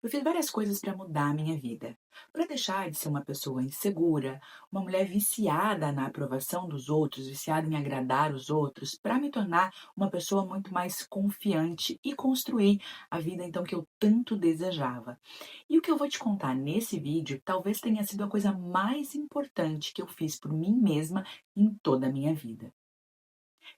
Eu fiz várias coisas para mudar a minha vida, para deixar de ser uma pessoa insegura, uma mulher viciada na aprovação dos outros, viciada em agradar os outros, para me tornar uma pessoa muito mais confiante e construir a vida então que eu tanto desejava. E o que eu vou te contar nesse vídeo talvez tenha sido a coisa mais importante que eu fiz por mim mesma em toda a minha vida.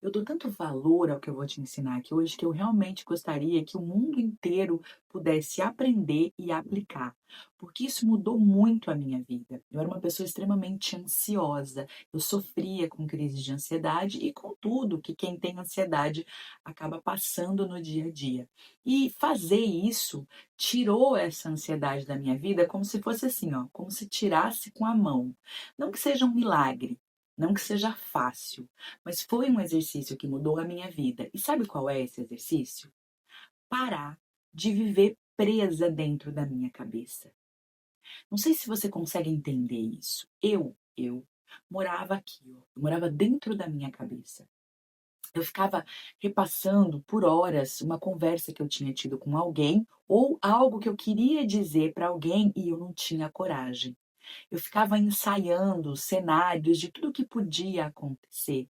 Eu dou tanto valor ao que eu vou te ensinar aqui hoje que eu realmente gostaria que o mundo inteiro pudesse aprender e aplicar, porque isso mudou muito a minha vida. Eu era uma pessoa extremamente ansiosa, eu sofria com crises de ansiedade e com tudo que quem tem ansiedade acaba passando no dia a dia. E fazer isso tirou essa ansiedade da minha vida como se fosse assim, ó, como se tirasse com a mão. Não que seja um milagre, não que seja fácil, mas foi um exercício que mudou a minha vida. E sabe qual é esse exercício? Parar de viver presa dentro da minha cabeça. Não sei se você consegue entender isso. Eu morava aqui, ó, eu morava dentro da minha cabeça. Eu ficava repassando por horas uma conversa que eu tinha tido com alguém ou algo que eu queria dizer para alguém e eu não tinha coragem. Eu ficava ensaiando cenários de tudo o que podia acontecer.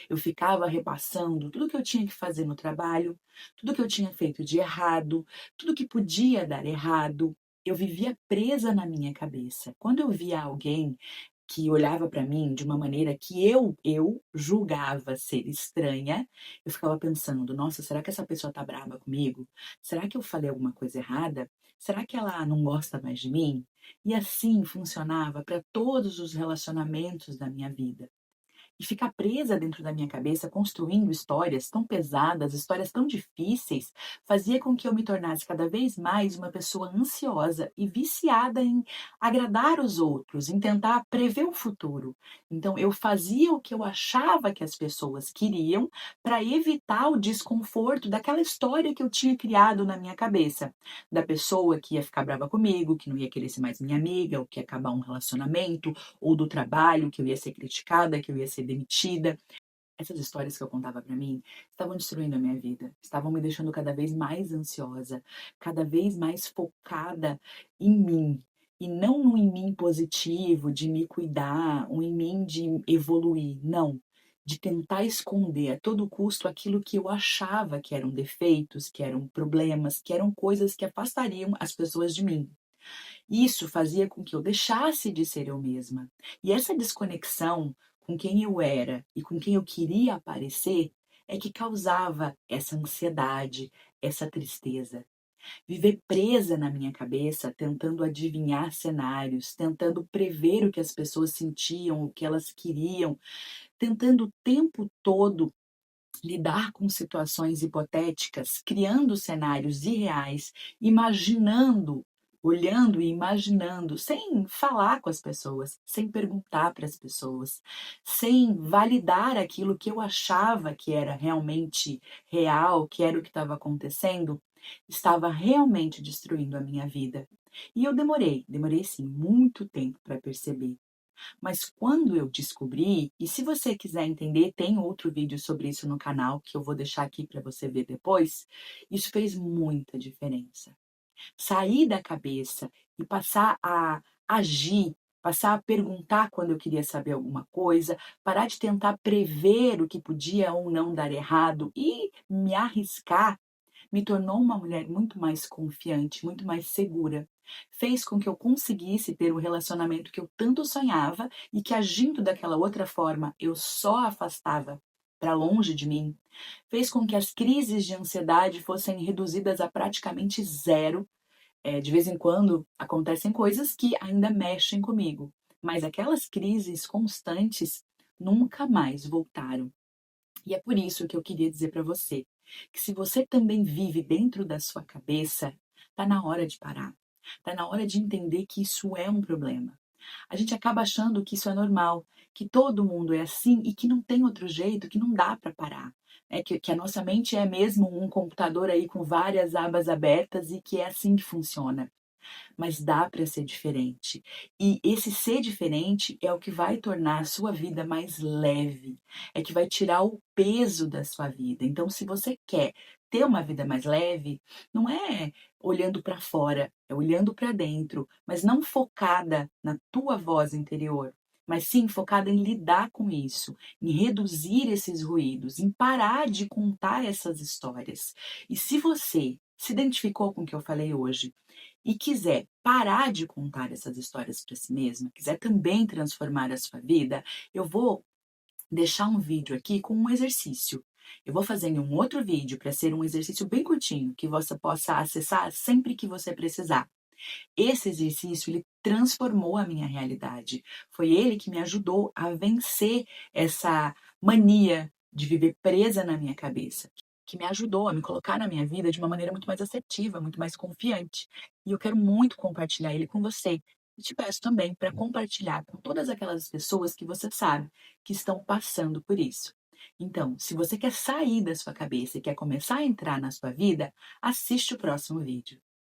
Eu ficava repassando tudo que eu tinha que fazer no trabalho, tudo que eu tinha feito de errado, tudo que podia dar errado. Eu vivia presa na minha cabeça. Quando eu via alguém que olhava para mim de uma maneira que eu julgava ser estranha, eu ficava pensando: "Nossa, será que essa pessoa tá brava comigo? Será que eu falei alguma coisa errada? Será que ela não gosta mais de mim?" E assim funcionava para todos os relacionamentos da minha vida. E ficar presa dentro da minha cabeça, construindo histórias tão pesadas, histórias tão difíceis, fazia com que eu me tornasse cada vez mais uma pessoa ansiosa e viciada em agradar os outros, em tentar prever o futuro. Então, eu fazia o que eu achava que as pessoas queriam para evitar o desconforto daquela história que eu tinha criado na minha cabeça, da pessoa que ia ficar brava comigo, que não ia querer ser mais minha amiga, ou que ia acabar um relacionamento, ou do trabalho, que eu ia ser criticada, que eu ia ser demitida. Essas histórias que eu contava para mim estavam destruindo a minha vida, estavam me deixando cada vez mais ansiosa, cada vez mais focada em mim. E não no em mim positivo, de me cuidar, um em mim de evoluir, não. De tentar esconder a todo custo aquilo que eu achava que eram defeitos, que eram problemas, que eram coisas que afastariam as pessoas de mim. Isso fazia com que eu deixasse de ser eu mesma. E essa desconexão com quem eu era e com quem eu queria aparecer é que causava essa ansiedade, essa tristeza. Viver presa na minha cabeça, tentando adivinhar cenários, tentando prever o que as pessoas sentiam, o que elas queriam, tentando o tempo todo lidar com situações hipotéticas, criando cenários irreais, imaginando, olhando e imaginando, sem falar com as pessoas, sem perguntar para as pessoas, sem validar aquilo que eu achava que era realmente real, que era o que estava acontecendo, estava realmente destruindo a minha vida. E eu demorei sim muito tempo para perceber. Mas quando eu descobri, e se você quiser entender, tem outro vídeo sobre isso no canal que eu vou deixar aqui para você ver depois, isso fez muita diferença. Sair da cabeça e passar a agir, passar a perguntar quando eu queria saber alguma coisa, parar de tentar prever o que podia ou não dar errado e me arriscar me tornou uma mulher muito mais confiante, muito mais segura. Fez com que eu conseguisse ter o relacionamento que eu tanto sonhava e que, agindo daquela outra forma, eu só afastava para longe de mim. Fez com que as crises de ansiedade fossem reduzidas a praticamente zero. De vez em quando acontecem coisas que ainda mexem comigo, mas aquelas crises constantes nunca mais voltaram. E é por isso que eu queria dizer para você, que se você também vive dentro da sua cabeça, tá na hora de parar. Tá na hora de entender que isso é um problema. A gente acaba achando que isso é normal, que todo mundo é assim e que não tem outro jeito, que não dá para parar. Que a nossa mente é mesmo um computador aí com várias abas abertas e que é assim que funciona. mas dá para ser diferente. E esse ser diferente é o que vai tornar a sua vida mais leve, é que vai tirar o peso da sua vida. Então, se você quer ter uma vida mais leve, não é olhando para fora, é olhando para dentro, mas não focada na tua voz interior, mas sim focada em lidar com isso, em reduzir esses ruídos, em parar de contar essas histórias. E se você se identificou com o que eu falei hoje e quiser parar de contar essas histórias para si mesma, quiser também transformar a sua vida, eu vou deixar um vídeo aqui com um exercício. Eu vou fazer em um outro vídeo para ser um exercício bem curtinho, que você possa acessar sempre que você precisar. Esse exercício, ele transformou a minha realidade. Foi ele que me ajudou a vencer essa mania de viver presa na minha cabeça, que me ajudou a me colocar na minha vida de uma maneira muito mais assertiva, muito mais confiante. E eu quero muito compartilhar ele com você. E te peço também para compartilhar com todas aquelas pessoas que você sabe que estão passando por isso. Então, se você quer sair da sua cabeça e quer começar a entrar na sua vida, assiste o próximo vídeo.